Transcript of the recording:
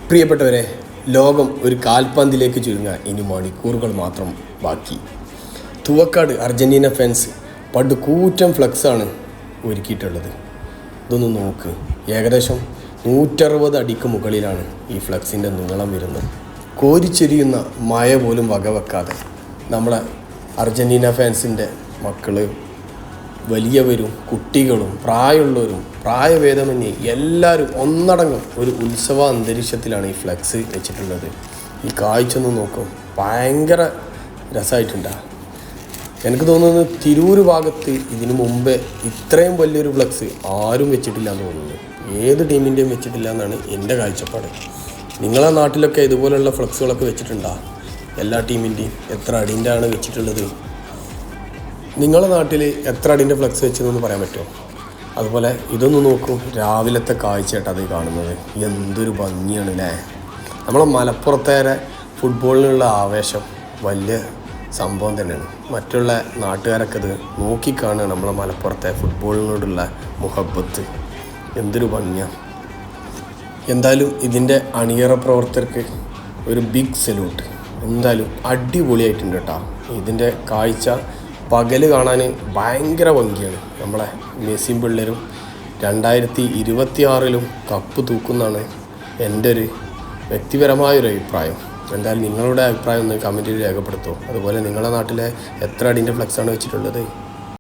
പ്രിയപ്പെട്ടവരെ, ലോകം ഒരു കാൽപന്തിലേക്ക് ചുരുങ്ങാൻ ഇനി മണിക്കൂറുകൾ മാത്രം ബാക്കി. തുവക്കാട് അർജൻറ്റീന ഫാൻസ് പടുകൂറ്റൻ ഫ്ലക്സാണ് ഒരുക്കിയിട്ടുള്ളത്. ഇതൊന്ന് നോക്ക്, ഏകദേശം 160 അടിക്ക് മുകളിലാണ് ഈ ഫ്ലക്സിൻ്റെ നീളം വരുന്നത്. കോരിച്ചെരിയുന്ന മഴ പോലും വകവെക്കാതെ നമ്മളെ അർജൻറ്റീന ഫാൻസിൻ്റെ മക്കൾ, വലിയവരും കുട്ടികളും പ്രായമുള്ളവരും പ്രായഭേദമന്യേ എല്ലാവരും ഒന്നടങ്കം ഒരു ഉത്സവ അന്തരീക്ഷത്തിലാണ് ഈ ഫ്ലെക്സ് വെച്ചിട്ടുള്ളത്. ഈ കാഴ്ച ഒന്ന് നോക്കും, ഭയങ്കര രസമായിട്ടുണ്ടാ. എനിക്ക് തോന്നുന്നത് തിരൂർ ഭാഗത്ത് ഇതിനു മുമ്പേ ഇത്രയും വലിയൊരു ഫ്ലെക്സ് ആരും വെച്ചിട്ടില്ല എന്ന് തോന്നുന്നു. ഏത് ടീമിൻ്റെയും വെച്ചിട്ടില്ല എന്നാണ് എൻ്റെ കാഴ്ചപ്പാട്. നിങ്ങളെ നാട്ടിലൊക്കെ ഇതുപോലുള്ള ഫ്ലെക്സുകളൊക്കെ വെച്ചിട്ടുണ്ടോ? എല്ലാ ടീമിൻ്റെയും എത്ര അടിൻ്റെ ആണ് വെച്ചിട്ടുള്ളത്? നിങ്ങളുടെ നാട്ടിൽ എത്ര അടിൻ്റെ ഫ്ലെക്സ് വെച്ചതെന്ന് പറയാൻ പറ്റുമോ? അതുപോലെ ഇതൊന്ന് നോക്കൂ, രാവിലത്തെ കാഴ്ചയായിട്ട് അത് കാണുന്നത് എന്തൊരു ഭംഗിയാണ് അല്ലേ. നമ്മളെ മലപ്പുറത്തേറെ ഫുട്ബോളിനുള്ള ആവേശം വലിയ സംഭവം തന്നെയാണ്. മറ്റുള്ള നാട്ടുകാരൊക്കെ ഇത് നോക്കിക്കാണുക നമ്മളെ മലപ്പുറത്തെ ഫുട്ബോളിനോടുള്ള മുഹബത്ത്. എന്തൊരു ഭംഗിയാണ്. എന്തായാലും ഇതിൻ്റെ അണിയറ പ്രവർത്തകർക്ക് ഒരു ബിഗ് സല്യൂട്ട്. എന്തായാലും അടിപൊളിയായിട്ടുണ്ട് കേട്ടോ. ഇതിൻ്റെ കാഴ്ച പകൽ കാണാൻ ഭയങ്കര ഭംഗിയാണ്. നമ്മളെ മെസ്സിയും പിള്ളേരും 2026 കപ്പ് തൂക്കുന്നതാണ് എൻ്റെ ഒരു വ്യക്തിപരമായൊരു അഭിപ്രായം. എന്തായാലും നിങ്ങളുടെ അഭിപ്രായം ഒന്ന് കമൻറ്റിൽ രേഖപ്പെടുത്തുമോ? അതുപോലെ നിങ്ങളുടെ നാട്ടിലെ എത്ര അടിൻ്റെ ഫ്ലെക്സാണ് വെച്ചിട്ടുള്ളത്?